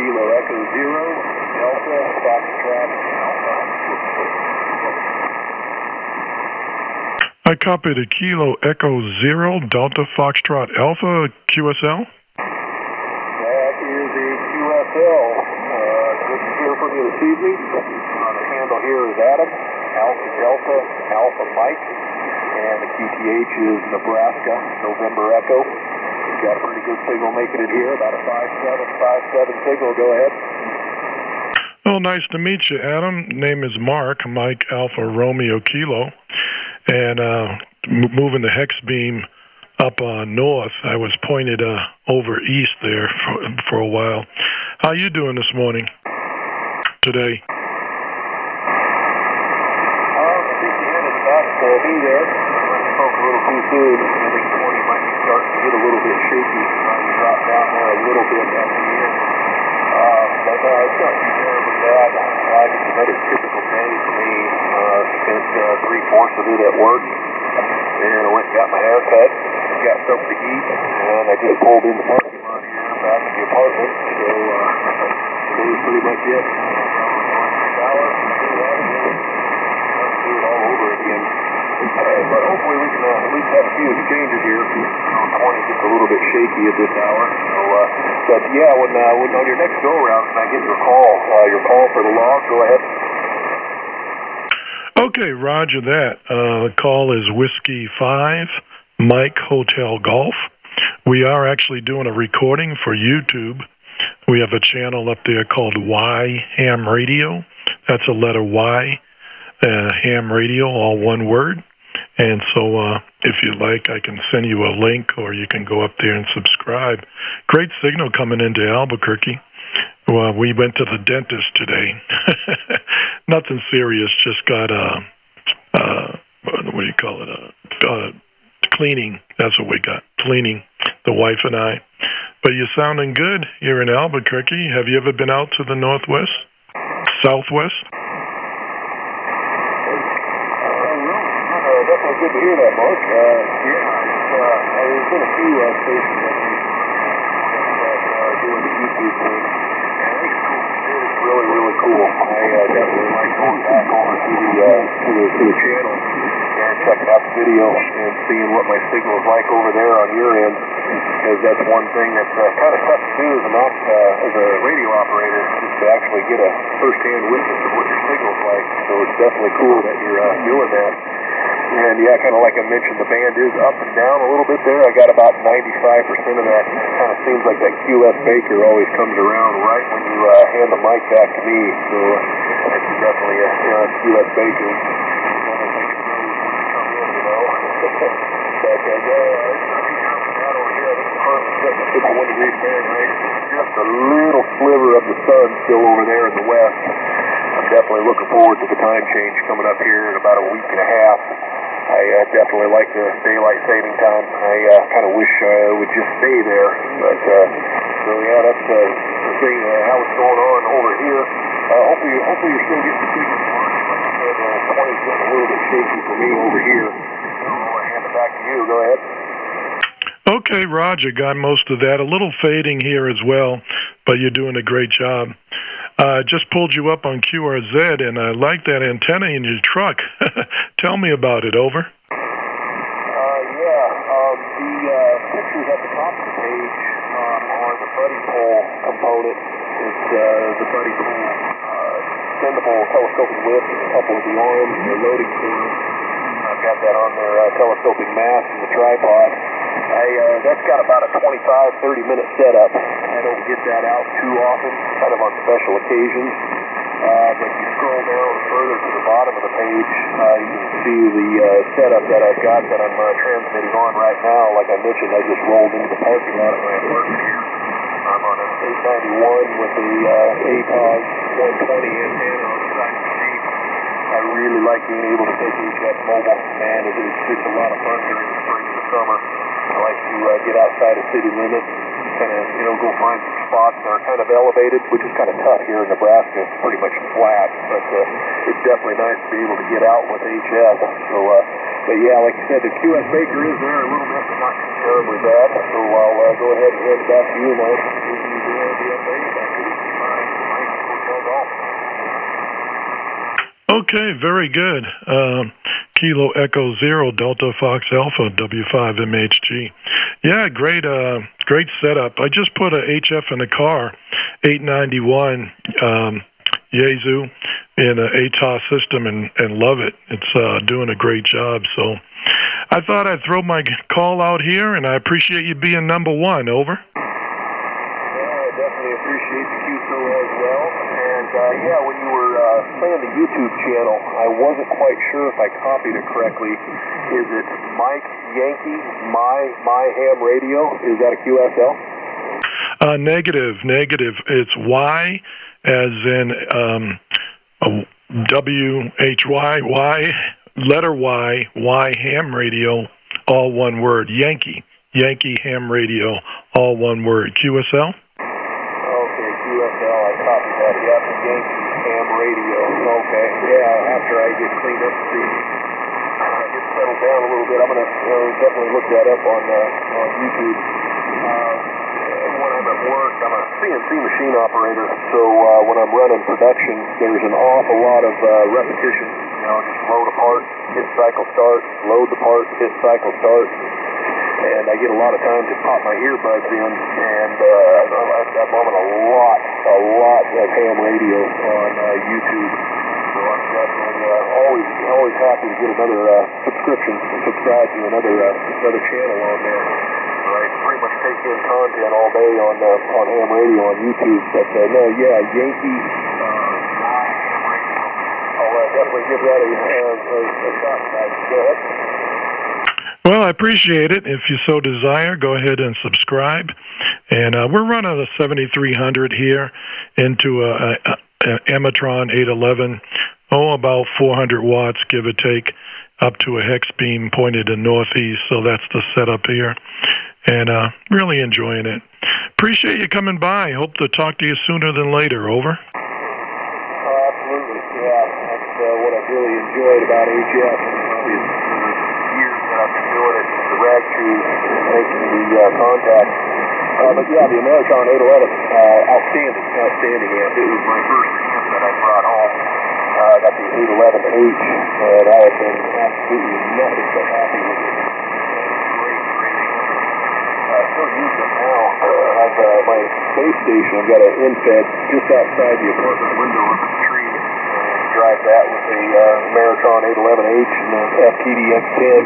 Kilo Echo 0, Delta, Foxtrot, Alpha. I copied a Kilo Echo 0, Delta, Foxtrot, Alpha, QSL. That is a QSL. Good to hear from you this evening. The handle here is Adam, Alpha Delta, Alpha Mike, and the QTH is Nebraska, November Echo. We've got a pretty good signal making it here, about a 5757 signal. Go ahead. Oh, nice to meet you, Adam. Name is Mark, Mike Alpha Romeo Kilo. And moving the hex beam up north, I was pointed over east there for a while. How you doing this morning, today? I think you headed back to me there. I spoke a little too soon. I think 20 might be starting to get a little bit shaky. You dropped down there a little bit at the end. But it's not too terribly bad. Just another typical day for me. Spent 3/4 of it at work. And I went and got my hair cut, got something to eat, and I just pulled in the parking lot here back at the apartment. So that was pretty much it. Shower, do it all over again. But hopefully we can at least have a few exchanges here. 20 gets a little bit shaky at this hour. So, but yeah, when on your next go around, can I get your call for the log? Go ahead. Okay, roger that. The call is Whiskey 5, Mike Hotel Golf. We are actually doing a recording for YouTube. We have a channel up there called Y Ham Radio. That's a letter Y, Ham Radio, all one word. And so if you like, I can send you a link, or you can go up there and subscribe. Great signal coming into Albuquerque. Well, we went to the dentist today. Nothing serious, just got what do you call it? Cleaning. That's what we got. Cleaning, the wife and I. But you're sounding good. You're in Albuquerque. Have you ever been out to the northwest? Southwest? Definitely good to hear that, Mark. There's been a few stations that doing the YouTube thing. It is really, really cool. I definitely like going back over to the channel and checking out the video and seeing what my signal is like over there on your end, because that's one thing that's kind of tough to do as a radio operator, just to actually get a first-hand witness of what your signal's like. So it's definitely cool that you're doing that. And yeah, kind of like I mentioned, the band is up and down a little bit there. I got about 95% of that. It kind of seems like that QS Baker always comes around right when you hand the mic back to me. So that's definitely a QS Baker. But 51 degrees Fahrenheit. Just a little sliver of the sun still over there in the west. I'm definitely looking forward to the time change coming up here in about a week and a half. I definitely like the daylight saving time. I kind of wish I would just stay there. But, so yeah, that's the thing, how it's going on over here. Hopefully you're still getting the signal. Like I said, 20's getting a little bit shaky for me over here. So I'll hand it back to you. Go ahead. Okay, Roger, got most of that. A little fading here as well, but you're doing a great job. I just pulled you up on QRZ, and I like that antenna in your truck. Tell me about it, over. The pictures at the top of the page are the buddy pole component. It's the buddy pole extendable telescoping lift, a couple of the arms, the loading cable. I've got that on their telescoping mast and the tripod. That's got about a 25-30 minute setup. I don't get that out too often, kind of on special occasions. But if you scroll down further to the bottom of the page, you can see the setup that I've got that I'm transmitting on right now. Like I mentioned, I just rolled into the parking lot at my apartment here. I'm on an 891 with the APOS 120 antenna on the side of the Jeep. I really like being able to take HF mobile. Man, it's just a lot of fun during the spring and the summer. I like to get outside of city limits, kind of, go find some spots that are kind of elevated, which is kind of tough here in Nebraska. It's pretty much flat, but it's definitely nice to be able to get out with HF. So, but yeah, like you said, the QS Baker is there a little bit, but not too terribly bad. So I'll go ahead and hand it back to you, Mike. The update. Back to you. Okay, very good. Kilo Echo Zero Delta Fox Alpha W5MHG. Yeah, great setup. I just put a HF in the car, 891 Yaesu in an ATOS system and love it. It's doing a great job. So I thought I'd throw my call out here, and I appreciate you being number one. Over. I definitely appreciate the QSO as well. And yeah, when you were saying the YouTube channel, I wasn't quite sure if I copied it correctly. Is it Mike Yankee My Ham Radio? Is that a QSL? Negative. It's Y as in WHY, letter Y Ham Radio, all one word. Yankee Ham Radio, all one word. QSL? Okay, QSL, I copied that. Yep, Yankee Ham Radio. Okay, yeah, after I get cleaned up, get settled down a little bit, I'm going to definitely look that up on YouTube. When I'm at work, I'm a CNC machine operator, so when I'm running production, there's an awful lot of repetition. Just load a part, hit cycle start, load the part, hit cycle start. And I get a lot of time to pop my earbuds in, and I'm on a lot of ham radio on YouTube. So I'm definitely always happy to get another subscription and subscribe to another channel on there. So I pretty much take in content all day on ham radio on YouTube. But no, yeah, Yankee ham radio. I'll definitely give that a shot, guys. Go ahead. Well, I appreciate it. If you so desire, go ahead and subscribe. And we're running a 7300 here into a Amatron 811. About 400 watts, give or take, up to a hex beam pointed in northeast. So that's the setup here. And really enjoying it. Appreciate you coming by. Hope to talk to you sooner than later. Over. Absolutely. Yeah, that's what I've really enjoyed about HF. I've been doing it, the rag crews, making the contact. But yeah, the Americon 811, outstanding amp. It was my first amp that I brought home. I got the 811H, and I have been absolutely nothing but happy with it. Great amp. I still use it now. I've my base station, I've got an infed just outside the apartment window up in the tree. Drive that with the Americon 811H and the FTD X10.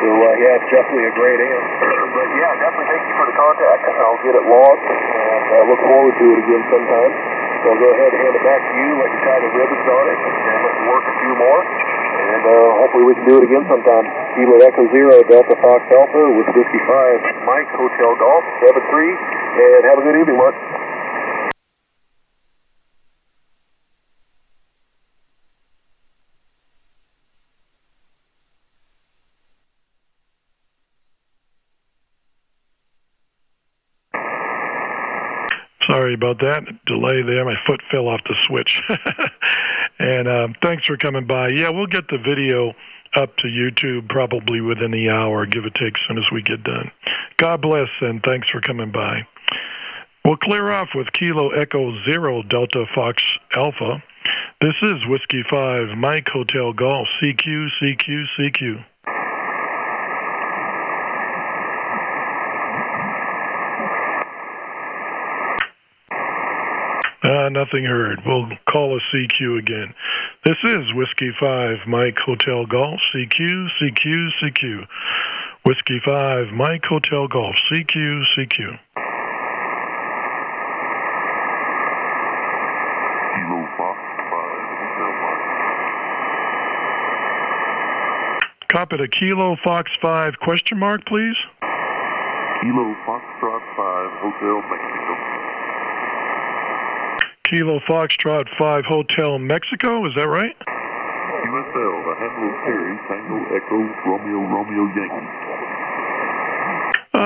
So, yeah, it's definitely a great amp. But, yeah, definitely thank you for the contact. I'll get it logged, and look forward to it again sometime. So I'll go ahead and hand it back to you, let you tie the ribbons on it, and let you work a few more. And hopefully we can do it again sometime. Kilo Echo Zero, Delta Fox Alpha with Whiskey 5, Mike, Hotel Golf, 73, and have a good evening, Mark. Sorry about that delay there. My foot fell off the switch. And thanks for coming by. Yeah, we'll get the video up to YouTube probably within the hour, give or take, as soon as we get done. God bless, and thanks for coming by. We'll clear off with Kilo Echo Zero Delta Fox Alpha. This is Whiskey 5, Mike Hotel Golf, CQ, CQ, CQ. Nothing heard. We'll call a CQ again. This is Whiskey 5, Mike Hotel Golf, CQ, CQ, CQ. Whiskey 5, Mike Hotel Golf, CQ, CQ. Kilo Fox 5, Hotel Mike. Copy to Kilo Fox 5, question mark, please. Kilo Foxtrot 5, Hotel Mexico. Kilo Foxtrot 5 Hotel Mexico, is that right? QSL, the handle Terry, Tango Echo, Romeo Yankee.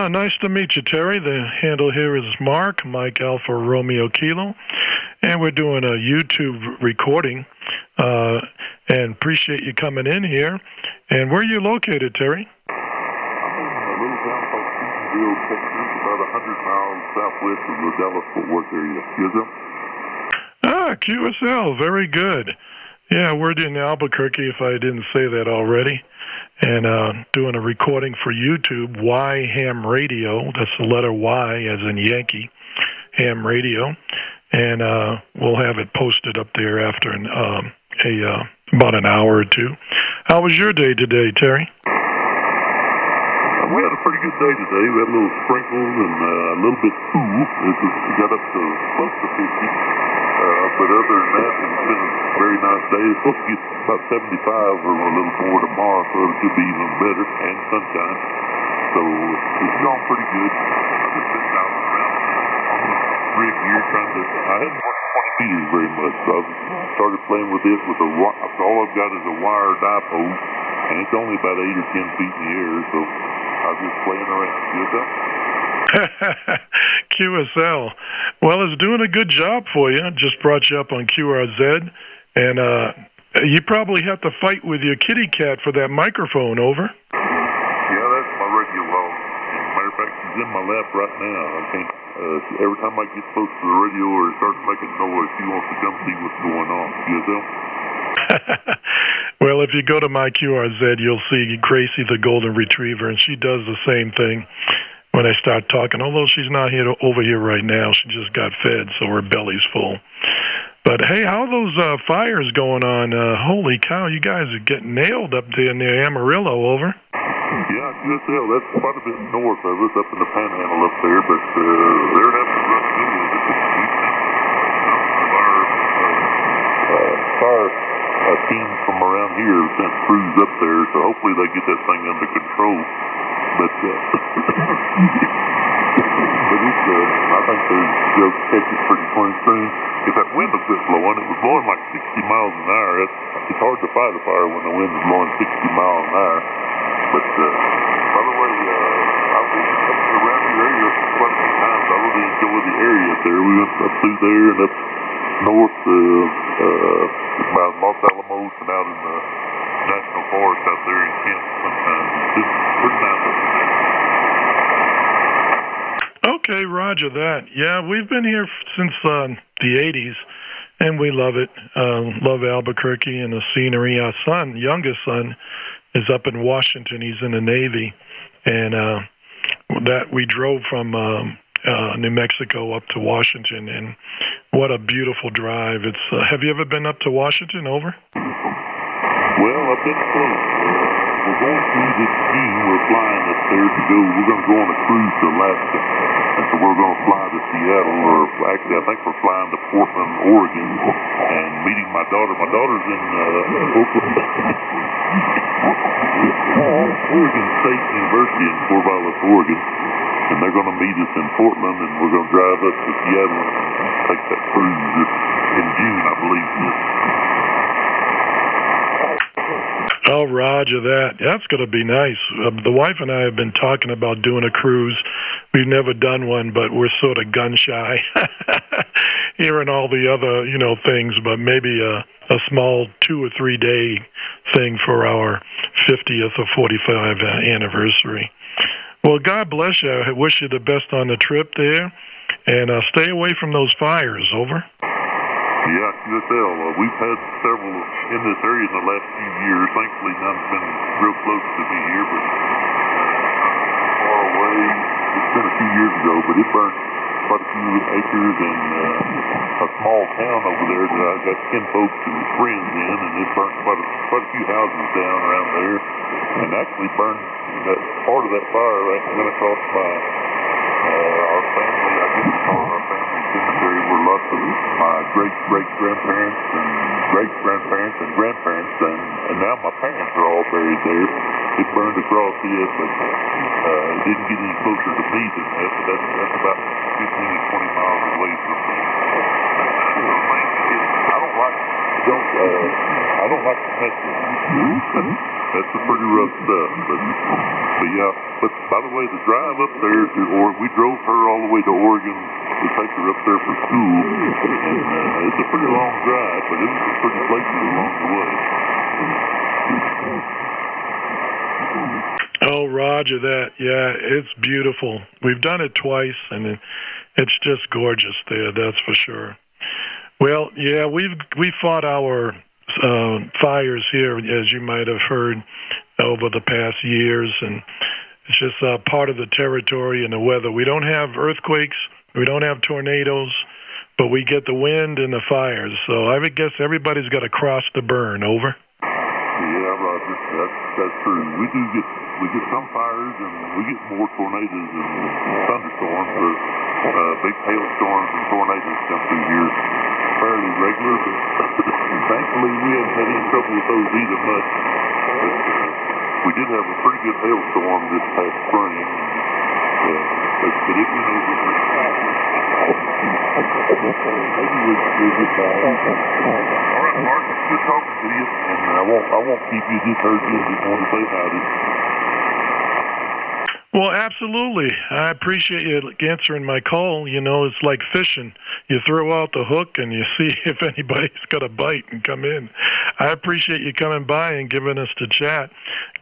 Nice to meet you, Terry. The handle here is Mark, Mike Alpha Romeo Kilo, and we're doing a YouTube recording, and appreciate you coming in here. And where are you located, Terry? A little town called Stephenville, Texas, about 100 miles southwest of the Dallas-Fort Worth area. QSL? QSL, very good. Yeah, we're in Albuquerque, if I didn't say that already, and doing a recording for YouTube, Y Ham Radio. That's the letter Y as in Yankee, Ham Radio. And we'll have it posted up there after about an hour or two. How was your day today, Terry? We had a pretty good day today. We had a little sprinkles and a little bit cool. It got up to close to 50. But other than that, it's been a very nice day. It's supposed to get about 75 or a little more tomorrow, so it should be even better, and sunshine. So it's gone pretty good. I've just been out around on the rig here trying to... I hadn't worked 20 meters very much, so I started playing with this with all I've got is a wire dipole, and it's only about 8 or 10 feet in the air, so I was just playing around. QSL? QSL. Well, it's doing a good job for you. Just brought you up on QRZ, and you probably have to fight with your kitty cat for that microphone, over. Yeah, that's my radio log. Matter of fact, she's in my lap right now. I can't. Every time I get close to the radio or it starts making noise, she wants to come see what's going on. QSL? Well, if you go to my QRZ, you'll see Gracie the Golden Retriever, and she does the same thing when I start talking. Although she's not over here right now, she just got fed, so her belly's full. But hey, how are those fires going on? Holy cow, you guys are getting nailed up there near Amarillo, over. Yeah, QSL, that's quite a bit north of us, up in the Panhandle up there, but they're having a rough go with it. We've sent some of our fire teams from around here sent crews up there, so hopefully they get that thing under control. But I think they'll catch it pretty soon. If that wind will quit blowing, it was blowing like 60 miles an hour. It's hard to fight a fire when the wind is blowing 60 miles an hour. But by the way, I've been up around your area quite a few times. I really enjoy the area up there. We went up through there and up north about Los Alamos and out in the National Forest out there in Kent sometimes. It's pretty nice up there. Okay, roger that. Yeah, we've been here since the 80s, and we love it. Love Albuquerque and the scenery. Our son, youngest son, is up in Washington. He's in the Navy, and that we drove from New Mexico up to Washington, and what a beautiful drive. It's have you ever been up to Washington, over? Well, I've been close. We're going through this June. We're flying up there to go. We're going to go on a cruise to Alaska. And so we're going to fly to Seattle, or actually I think we're flying to Portland, Oregon, and meeting my daughter. My daughter's in Oregon State University in Corvallis, Oregon. And they're going to meet us in Portland, and we're going to drive up to Seattle and take that cruise in June, I believe. Oh, roger that. That's going to be nice. The wife and I have been talking about doing a cruise. We've never done one, but we're sort of gun shy, hearing all the other, things. But maybe a small 2 or 3 day thing for our 50th or 45th anniversary. Well, God bless you. I wish you the best on the trip there, and stay away from those fires. Over. Yeah, QSL. We've had several in this area in the last few years. Thankfully, none's been real close to me here, but far away. It's been a few years ago, but it burned quite a few acres in a small town over there that I got 10 folks and friends in, and it burned quite a few houses down around there, and actually burned that part of that fire went across our family. I guess it's called our family cemetery, where lots of my great-great-grandparents and great-grandparents and grandparents, and now my parents are all buried there. It burned across here, but it didn't get any closer to me than that. But that's about 15 to 20 miles away from me. I don't like to mess with it. That's some pretty rough stuff. But yeah. But by the way, the drive up there we drove her all the way to Oregon to take her up there for school, and it's a pretty long drive, but it was some pretty places along the way. Oh, roger that. Yeah, it's beautiful. We've done it twice, and it's just gorgeous there. That's for sure. Well, yeah, we fought our fires here, as you might have heard over the past years, and it's just part of the territory and the weather. We don't have earthquakes, we don't have tornadoes, but we get the wind and the fires. So I would guess everybody's got to cross the burn. Over. Yeah, Roger. That's true. We get some fires and we get more tornadoes and thunderstorms, but big hailstorms and tornadoes come through here fairly regular. But thankfully, we haven't had any trouble with those either much. But, we did have a pretty good hailstorm this past spring, but it went over pretty fast. Maybe we'll get back. All right, Mark, it's good talking to you, and I won't keep you. Just heard you and just wanted to say howdy. Well, absolutely. I appreciate you answering my call. You know, it's like fishing. You throw out the hook and you see if anybody's got a bite and come in. I appreciate you coming by and giving us the chat.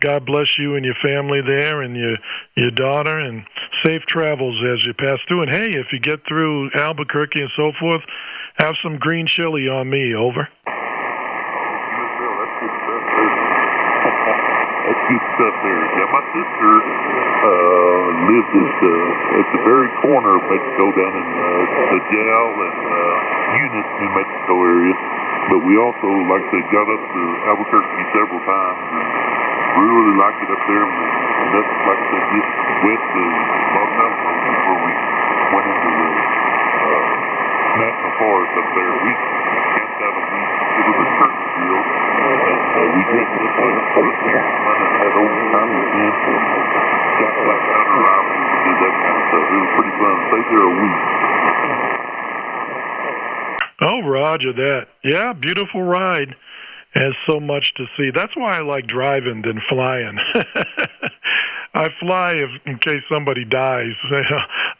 God bless you and your family there and your daughter, and safe travels as you pass through. And hey, if you get through Albuquerque and so forth, have some green chili on me. Over. That's good stuff there. Yeah, my sister lives at the very corner of Mexico down in the Jal and Eunice, New Mexico area. But we also, like I said, got up to Albuquerque several times, and we really like it up there. And that's, like I said, just west of Los Alamos before we went into the national forest up there. We camped out a week. It was a turkey field, and we dressed up like a policeman and had old timey tents and shot black powder rifles and did that kind of stuff. It was pretty fun. Stayed there a week. Oh, roger that. Yeah, beautiful ride. Has so much to see. That's why I like driving than flying. I fly in case somebody dies.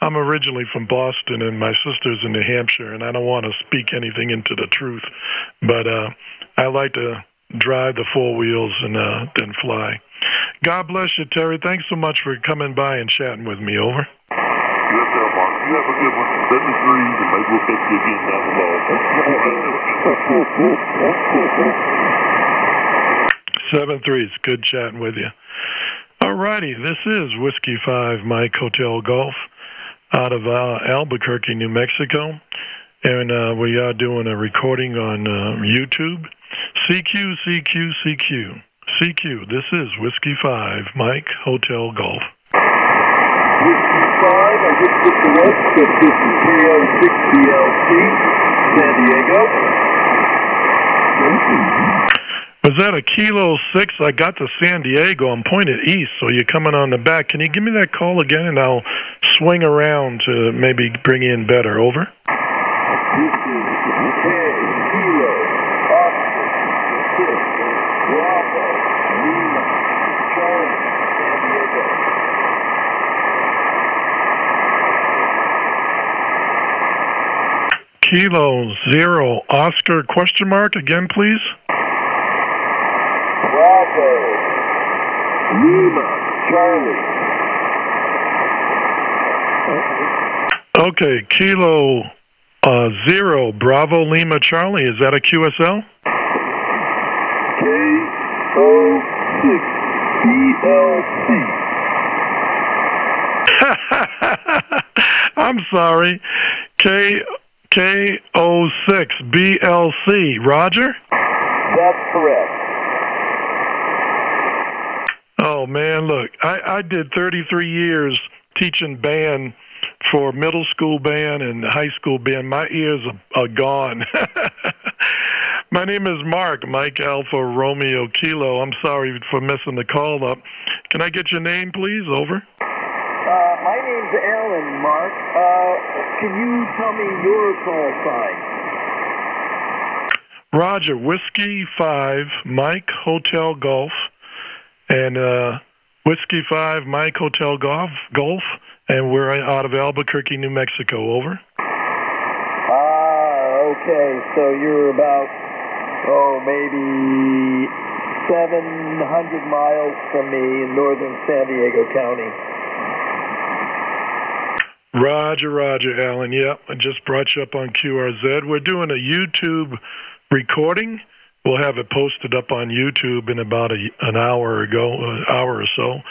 I'm originally from Boston, and my sister's in New Hampshire, and I don't want to speak anything into the truth. But I like to drive the four wheels and then fly. God bless you, Terry. Thanks so much for coming by and chatting with me. Over. Yes, sir, Mark. You have a good one. 73, and maybe we'll catch you again down the road. 7-3. It's good chatting with you. All righty. This is Whiskey 5 Mike Hotel Golf out of Albuquerque, New Mexico. And we are doing a recording on YouTube. CQ, CQ, CQ. CQ. This is Whiskey 5 Mike Hotel Golf. Whiskey 5, I just put the note that this is KO6 BLC, San Diego. Was that a Kilo 6? I got to San Diego. I'm pointed east, so you're coming on the back. Can you give me that call again, and I'll swing around to maybe bring in better. Over. This is Kilo Oscar 6 Bravo Lima Charlie, San Diego. Kilo 0 Oscar question mark again, please. Bravo Lima Charlie. Okay, Kilo 0 Bravo Lima Charlie. Is that a QSL? KO6 BLC. I'm sorry. KO6 BLC. Roger? That's correct. Oh, man, look, I did 33 years teaching band for middle school band and high school band. My ears are gone. My name is Mark, Mike Alpha Romeo Kilo. I'm sorry for messing the call up. Can I get your name, please? Over. My name's Alan, Mark. Can you tell me your call sign? Roger, Whiskey 5, Mike Hotel Golf, and Whiskey 5, Mike Hotel Golf, and we're out of Albuquerque, New Mexico. Over. Okay, so you're about, maybe 700 miles from me in northern San Diego County. Roger, Alan. Yep, I just brought you up on QRZ. We're doing a YouTube recording we'll have it posted up on YouTube in about an hour or so.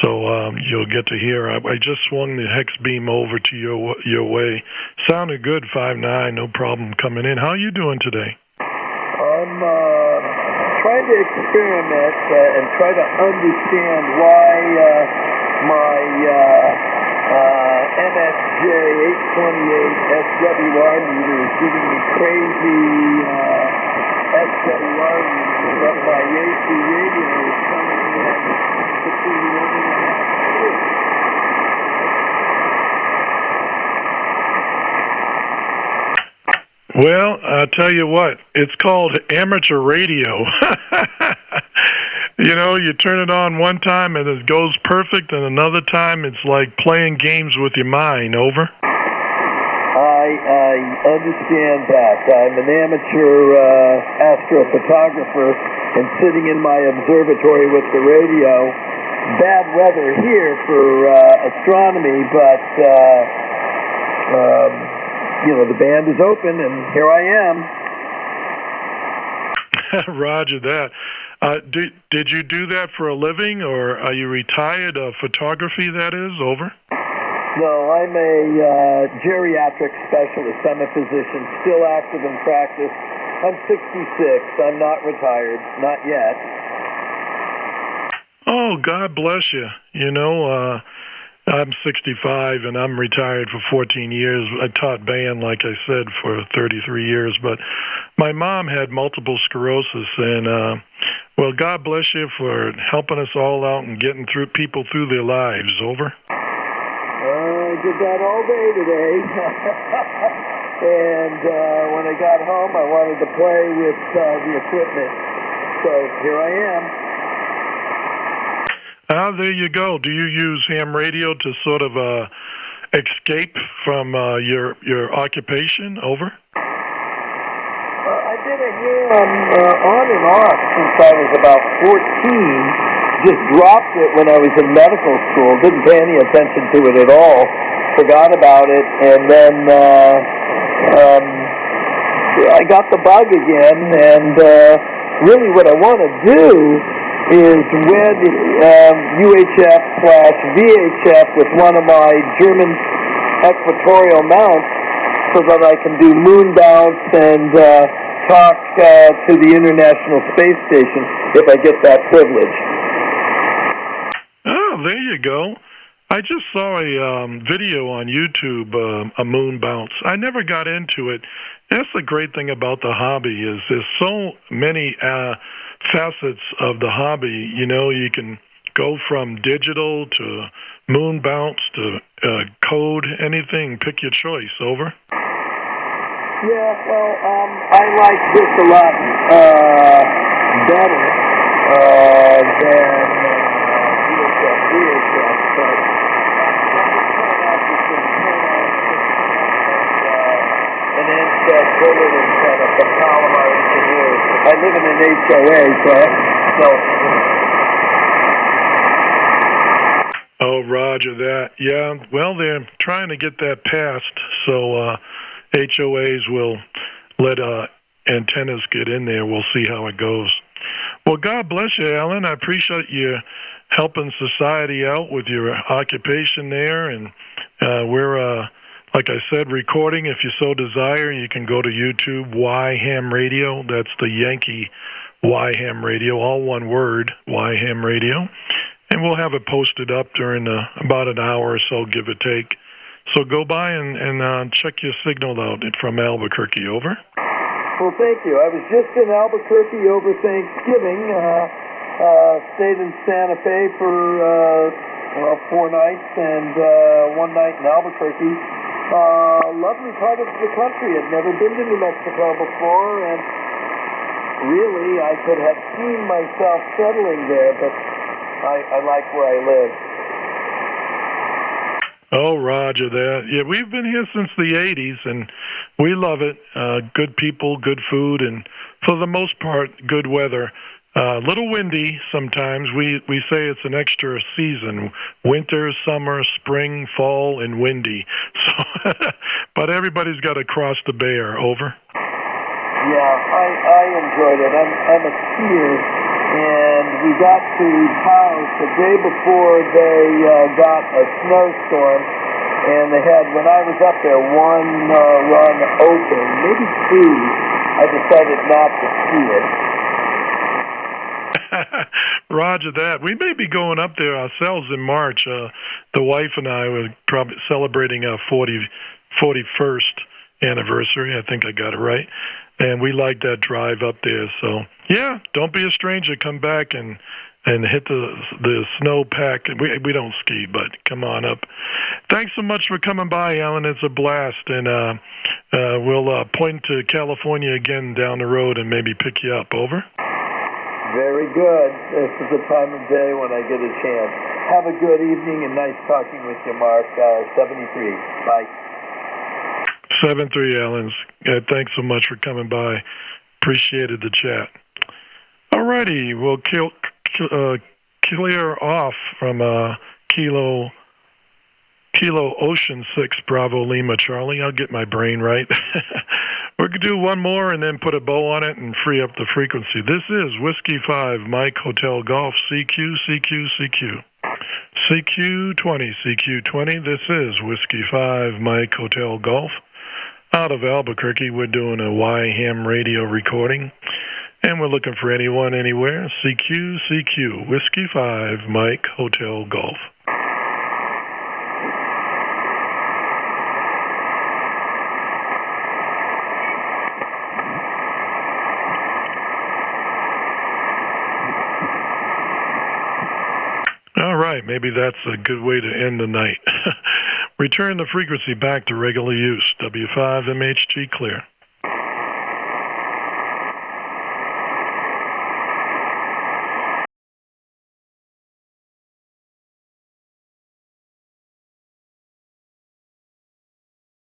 So you'll get to hear. I just swung the hex beam over to your way. Sounded good, 5'9", no problem coming in. How are you doing today? I'm trying to experiment and try to understand why my MSJ 828 SWR meter is giving me crazy SWR readings, but my AC radio is coming in between 1.5 and 2. Well, I'll tell you what, it's called amateur radio. You know, you turn it on one time and it goes perfect, and another time it's like playing games with your mind. Over? I understand that. I'm an amateur astrophotographer and sitting in my observatory with the radio. Bad weather here for astronomy, but the band is open, and here I am. Roger that. Did you do that for a living, or are you retired? Photography, that is, over? No, I'm a geriatric specialist. I'm a physician, still active in practice. I'm 66. I'm not retired, not yet. Oh, God bless you. You know, I'm 65, and I'm retired for 14 years. I taught band, like I said, for 33 years. But my mom had multiple sclerosis, and, well, God bless you for helping us all out and getting people through their lives. Over? I did that all day today. And when I got home, I wanted to play with the equipment. So here I am. There you go. Do you use ham radio to sort of escape from your occupation? Over? I've been a ham on and off since I was about 14. Just dropped it when I was in medical school. Didn't pay any attention to it at all. Forgot about it, and then I got the bug again. And really, what I want to do is wed UHF/VHF with one of my German equatorial mounts, so that I can do moon bounce and talk to the International Space Station if I get that privilege. Oh, there you go. I just saw a video on YouTube, a moon bounce. I never got into it. That's the great thing about the hobby is there's so many facets of the hobby. You know, you can go from digital to moon bounce to code, anything. Pick your choice. Over? Yeah, well, I like this a lot better than VHF, but an NSET bullet antenna from Palomar Engineers. I live in an HOA, so Oh, roger that. Yeah, well, they're trying to get that passed, so HOAs will let antennas get in there. We'll see how it goes. Well, God bless you, Alan. I appreciate you helping society out with your occupation there, and we're, like I said, recording. If you so desire, you can go to YouTube, Y Ham Radio. That's the Yankee Y Ham Radio, all one word, Y Ham Radio. And we'll have it posted up during about an hour or so, give or take. So go by and check your signal out from Albuquerque. Over? Well, thank you. I was just in Albuquerque over Thanksgiving. Stayed in Santa Fe for 4 nights and 1 night in Albuquerque. Lovely part of the country. I'd never been to New Mexico before, and really I could have seen myself settling there, but I like where I live. Oh, roger that. Yeah, we've been here since the 80s, and we love it. Good people, good food, and for the most part, good weather. A little windy sometimes. We say it's an extra season: winter, summer, spring, fall, and windy. So, but everybody's got to cross the bear. Over? I enjoyed it. I'm a skier, and we got to Taos the day before they got a snowstorm, and they had, when I was up there, one run open, maybe two. I decided not to ski it. Roger that. We may be going up there ourselves in March. The wife and I were probably celebrating our 41st anniversary. I think I got it right. And we like that drive up there. So, yeah, don't be a stranger. Come back and hit the snow pack. We don't ski, but come on up. Thanks so much for coming by, Alan. It's a blast. And we'll point to California again down the road and maybe pick you up. Over. Very good. This is the time of day when I get a chance. Have a good evening and nice talking with you, Mark. 73. Bye. 73, Alan. Thanks so much for coming by. Appreciated the chat. All righty. We'll clear off from Kilo Ocean 6 Bravo Lima Charlie. I'll get my brain right. We're going to do one more and then put a bow on it and free up the frequency. This is Whiskey 5 Mike Hotel Golf CQ. CQ20. This is Whiskey 5 Mike Hotel Golf. Out of Albuquerque, we're doing a YHAM radio recording. And we're looking for anyone, anywhere. CQ, Whiskey 5 Mike Hotel Golf. All right, maybe that's a good way to end the night. Return the frequency back to regular use. W5 MHG clear.